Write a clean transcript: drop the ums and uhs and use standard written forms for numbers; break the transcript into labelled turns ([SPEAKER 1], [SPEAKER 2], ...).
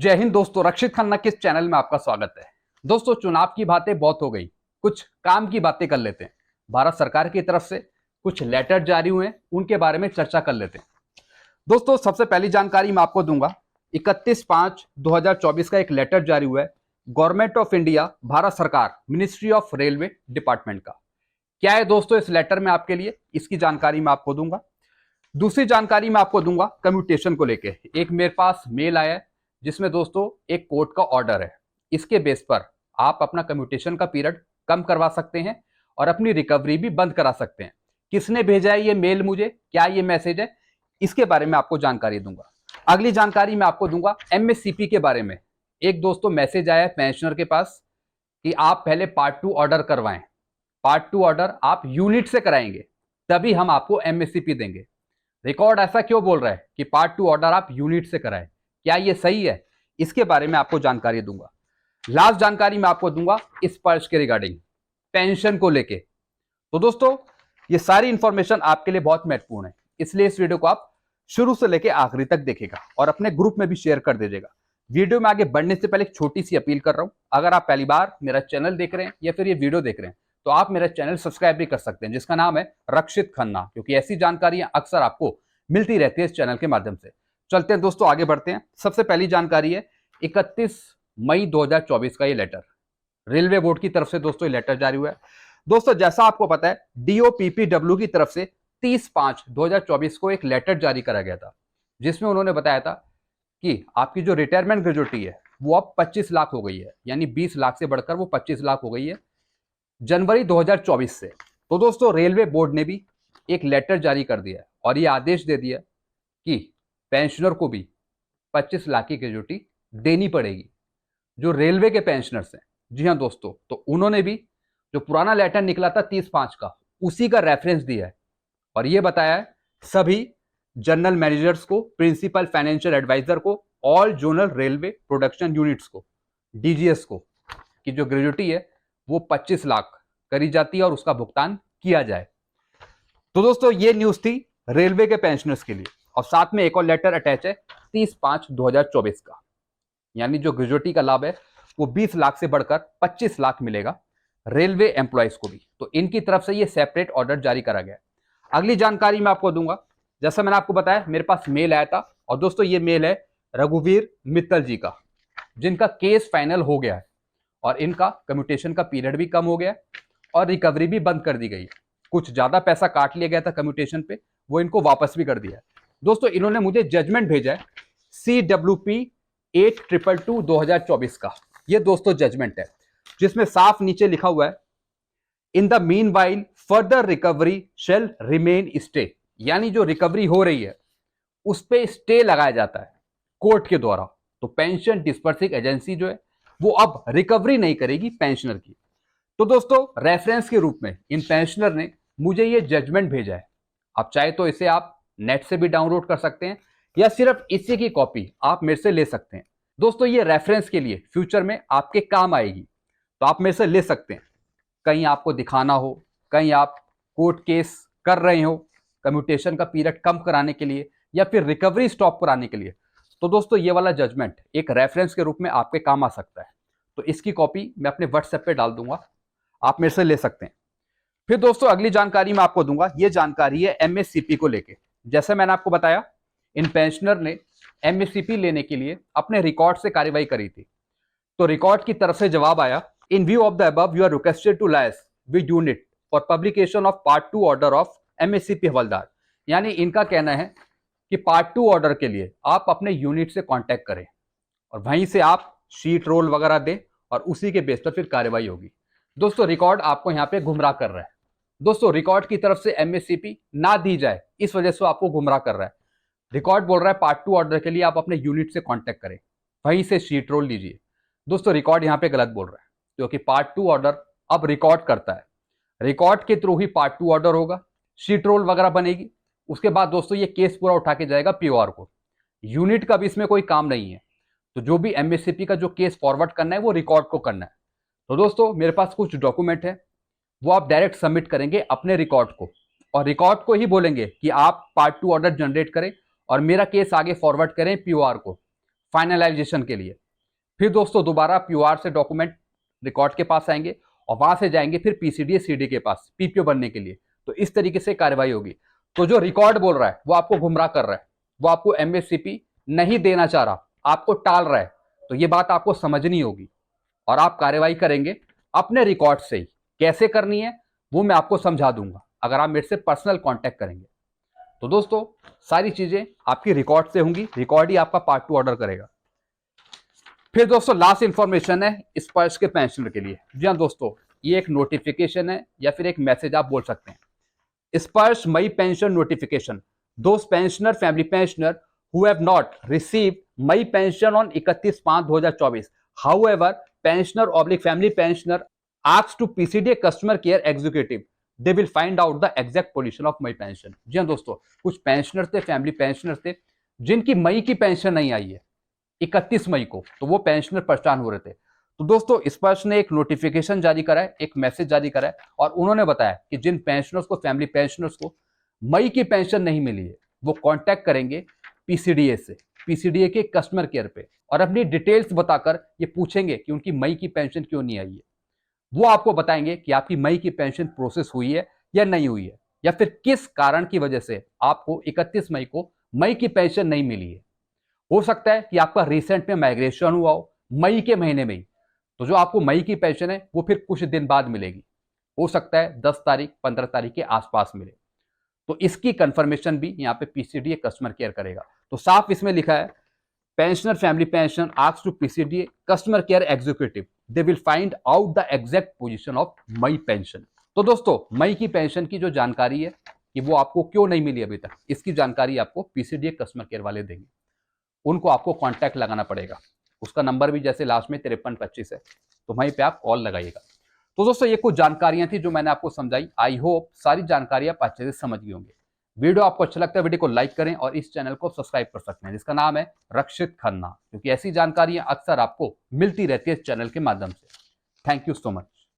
[SPEAKER 1] जय हिंद दोस्तों, रक्षित खन्ना के इस चैनल में आपका स्वागत है। दोस्तों, चुनाव की बातें बहुत हो गई, कुछ काम की बातें कर लेते हैं। भारत सरकार की तरफ से कुछ लेटर जारी हुए हैं, उनके बारे में चर्चा कर लेते हैं। दोस्तों, सबसे पहली जानकारी मैं आपको दूंगा। 31/5/2024 का एक लेटर जारी हुआ है गवर्नमेंट ऑफ इंडिया, भारत सरकार, मिनिस्ट्री ऑफ रेलवे डिपार्टमेंट का। क्या है दोस्तों इस लेटर में आपके लिए, इसकी जानकारी मैं आपको दूंगा। दूसरी जानकारी मैं आपको दूंगा कम्यूटेशन को लेके। एक मेरे पास मेल आया है जिसमें दोस्तों एक कोर्ट का ऑर्डर है। इसके बेस पर आप अपना कम्यूटेशन का पीरियड कम करवा सकते हैं और अपनी रिकवरी भी बंद करा सकते हैं। किसने भेजा है ये मेल मुझे, क्या ये मैसेज है, इसके बारे में आपको जानकारी दूंगा। अगली जानकारी मैं आपको दूंगा एमएससीपी के बारे में। एक दोस्तों मैसेज आया है पेंशनर के पास कि आप पहले पार्ट 2 ऑर्डर करवाएं। पार्ट 2 ऑर्डर आप यूनिट से कराएंगे तभी हम आपको एमएससीपी देंगे। रिकॉर्ड ऐसा क्यों बोल रहा है कि पार्ट 2 ऑर्डर आप यूनिट से कराएं, क्या ये सही है, इसके बारे में आपको जानकारी दूंगा। लास्ट जानकारी मैं आपको दूंगा इस पर्च के रिगार्डिंग, पेंशन को लेके। तो दोस्तों ये सारी इंफॉर्मेशन आपके लिए बहुत महत्वपूर्ण है, इसलिए इस वीडियो को आप शुरू से लेके आखिरी तक देखेगा और अपने ग्रुप में भी शेयर कर दीजिएगा। वीडियो में आगे बढ़ने से पहले एक छोटी सी अपील कर रहा हूं, अगर आप पहली बार मेरा चैनल देख रहे हैं या फिर ये वीडियो देख रहे हैं तो आप मेरा चैनल सब्सक्राइब भी कर सकते हैं, जिसका नाम है रक्षित खन्ना, क्योंकि ऐसी जानकारियां अक्सर आपको मिलती रहती है इस चैनल के माध्यम से। चलते हैं दोस्तों, आगे बढ़ते हैं। सबसे पहली जानकारी है 31 मई 2024 का ये लेटर रेलवे बोर्ड की तरफ से दोस्तों ये लेटर जारी हुआ है। दोस्तों जैसा आपको पता है डीओपीपीडब्ल्यू की तरफ से 30/5/2024 को एक लेटर जारी करा गया था, जिसमें उन्होंने बताया था कि आपकी जो रिटायरमेंट ग्रेजुटी है वो अब 25 लाख हो गई है, यानी 20 लाख से बढ़कर वो 25 लाख हो गई है जनवरी 2024 से। तो दोस्तों रेलवे बोर्ड ने भी एक लेटर जारी कर दिया है और ये आदेश दे दिया कि पेंशनर को भी 25 लाख की ग्रेजुटी देनी पड़ेगी, जो रेलवे के पेंशनर्स हैं। जी हाँ दोस्तों, तो उन्होंने भी जो पुराना लेटर निकला था 30/5 का, उसी का रेफरेंस दिया है और ये बताया है सभी जनरल मैनेजर्स को, प्रिंसिपल फाइनेंशियल एडवाइजर को, all zonal railway production units को, डीजीएस को, कि जो ग्रेजुटी है वो 25 लाख करी जाती है और उसका भुगतान किया जाए। तो दोस्तों ये न्यूज थी रेलवे के पेंशनर्स के लिए। और साथ में एक और लेटर अटैच है 30/5/2024 का, यानी जो ग्रेजुटी का लाभ है वो 20 लाख से बढ़कर 25 लाख मिलेगा रेलवे एम्प्लॉयज को भी। तो इनकी तरफ से ये सेपरेट ऑर्डर जारी करा गया है। अगली जानकारी मैं आपको दूंगा। जैसा मैंने आपको बताया मेरे पास मेल आया था और दोस्तों ये मेल है रघुवीर मित्तल जी का, जिनका केस फाइनल हो गया है और इनका कम्यूटेशन का पीरियड भी कम हो गया और रिकवरी भी बंद कर दी गई है। कुछ ज्यादा पैसा काट लिया गया था कम्यूटेशन पे, वो इनको वापस भी कर दिया है। दोस्तों इन्होंने मुझे जजमेंट भेजा है CWP 8/22/2024 का। ये दोस्तों जजमेंट है जिसमें साफ नीचे लिखा हुआ है in the meanwhile further recovery shall remain stay, यानी जो रिकवरी हो रही है उस पर स्टे लगाया जाता है कोर्ट के द्वारा। तो पेंशन डिस्पर्सिंग एजेंसी जो है वो अब रिकवरी नहीं करेगी पेंशनर की। तो दोस्तों रेफरेंस के रूप में इन पेंशनर ने मुझे ये जजमेंट भेजा है। आप चाहे तो इसे आप नेट से भी डाउनलोड कर सकते हैं या सिर्फ इसी की कॉपी आप मेरे से ले सकते हैं। दोस्तों ये रेफरेंस के लिए फ्यूचर में आपके काम आएगी, तो आप मेरे से ले सकते हैं। कहीं आपको दिखाना हो, कहीं आप कोर्ट केस कर रहे हो कम्यूटेशन का पीरियड कम कराने के लिए या फिर रिकवरी स्टॉप कराने के लिए, तो दोस्तों ये वाला जजमेंट एक रेफरेंस के रूप में आपके काम आ सकता है। तो इसकी कॉपी मैं अपने व्हाट्सएप पे डाल दूंगा, आप मेरे से ले सकते हैं। फिर दोस्तों अगली जानकारी मैं आपको दूंगा, ये जानकारी है एमएससीपी को लेके। जैसे मैंने आपको बताया इन पेंशनर ने एमएससीपी लेने के लिए अपने रिकॉर्ड से कार्रवाई करी थी। तो रिकॉर्ड की तरफ से जवाब आया, in view of the above you are requested to liaise with unit for publication of part 2 order of MSCP havildar. यानी इनका कहना है कि पार्ट 2 ऑर्डर के लिए आप अपने यूनिट से कांटेक्ट करें और वहीं से आप शीट रोल वगैरह दें और उसी के बेस पर फिर कार्रवाई होगी। दोस्तों रिकॉर्ड आपको यहाँ पे गुमराह कर रहा है। दोस्तों रिकॉर्ड की तरफ से एमएससीपी ना दी जाए इस वजह से आपको गुमराह कर रहा है। रिकॉर्ड बोल रहा है पार्ट 2 ऑर्डर के लिए आप अपने यूनिट से कांटेक्ट करें, वहीं से शीट रोल लीजिए। दोस्तों रिकॉर्ड यहाँ पे गलत बोल रहा है, क्योंकि पार्ट 2 ऑर्डर अब रिकॉर्ड करता है। रिकॉर्ड के थ्रू ही पार्ट 2 ऑर्डर होगा, शीट रोल वगैरह बनेगी। उसके बाद दोस्तों ये केस पूरा उठा के जाएगा पीओआर को। यूनिट का भी इसमें कोई काम नहीं है। तो जो भी एमएससीपी का जो केस फॉरवर्ड करना है वो रिकॉर्ड को करना है। तो दोस्तों मेरे पास कुछ डॉक्यूमेंट है, वो आप डायरेक्ट सबमिट करेंगे अपने रिकॉर्ड को और रिकॉर्ड को ही बोलेंगे कि आप पार्ट 2 ऑर्डर जनरेट करें और मेरा केस आगे फॉरवर्ड करें पीओआर को। फाइनलाइजेशन के लिए। फिर दोस्तों दोबारा प्यूआर से डॉक्यूमेंट रिकॉर्ड के पास आएंगे और वहां से जाएंगे फिर पीसीडीए सीडी के पास पीपीओ बनने के लिए। तो इस तरीके से कार्रवाई होगी। तो जो रिकॉर्ड बोल रहा है वो आपको गुमराह कर रहा है, वो आपको एमएससीपी नहीं देना चाह रहा, आपको टाल रहा है। तो ये बात आपको समझनी होगी और आप कार्रवाई करेंगे अपने रिकॉर्ड से ही। कैसे करनी है वो मैं आपको समझा दूंगा अगर आप मेरे से पर्सनल कांटेक्ट करेंगे। तो दोस्तों सारी चीजें आपकी रिकॉर्ड से होंगी, रिकॉर्ड ही आपका पार्ट 2 ऑर्डर करेगा। फिर दोस्तों लास्ट इंफॉर्मेशन है स्पर्श के पेंशनर के लिए। जी हाँ दोस्तों, ये एक नोटिफिकेशन है या फिर एक मैसेज आप बोल सकते हैं। स्पर्श मई pension notification, those pensioner family pensioner who have not received May pension on 31/5/2024. However, pensioner / family pensioner asks to PCDA customer care executive, they will find out the exact position of May pension. जी हाँ दोस्तों, कुछ pensioner थे, family pensioner थे जिनकी मई की pension नहीं आई है 31 मई को, तो वो पेंशनर परेशान हो रहे थे। तो दोस्तों स्पर्श ने एक नोटिफिकेशन जारी करा है, एक मैसेज जारी करा है और उन्होंने बताया कि जिन पेंशनर्स को, फैमिली पेंशनर्स को मई की पेंशन नहीं मिली है, वो कांटेक्ट करेंगे पीसीडीए से, पीसीडीए के कस्टमर केयर पे, और अपनी डिटेल्स बताकर ये पूछेंगे कि उनकी मई की पेंशन क्यों नहीं आई है। वो आपको बताएंगे कि आपकी मई की पेंशन प्रोसेस हुई है या नहीं हुई है, या फिर किस कारण की वजह से आपको 31 मई को मई की पेंशन नहीं मिली है। हो सकता है कि आपका रिसेंट में माइग्रेशन हुआ हो मई के महीने में ही, तो जो आपको मई की पेंशन है वो फिर कुछ दिन बाद मिलेगी। हो सकता है 10 तारीख 15 तारीख के आसपास मिले। तो इसकी कंफर्मेशन भी यहाँ पे पीसीडीए कस्टमर केयर करेगा। तो साफ इसमें लिखा है pensioner family pension asks to PCDA customer care executive, they will find out the exact position of my pension. तो दोस्तों मई की पेंशन की जो जानकारी है कि वो आपको क्यों नहीं मिली अभी तक, इसकी जानकारी आपको पीसीडीए कस्टमर केयर वाले देंगे। उनको आपको कॉन्टैक्ट लगाना पड़ेगा, उसका नंबर भी जैसे लास्ट में 5325 है, तो वहीं पे आप कॉल लगाइएगा। तो दोस्तों ये कुछ जानकारियां थी जो मैंने आपको समझाई। आई होप सारी जानकारी आप अच्छे से समझ गए होंगे। वीडियो आपको अच्छा लगता है वीडियो को लाइक करें और इस चैनल को सब्सक्राइब कर सकते हैं जिसका नाम है रक्षित खन्ना, क्योंकि ऐसी जानकारियां अक्सर आपको मिलती रहती है इस चैनल के माध्यम से। Thank you so much.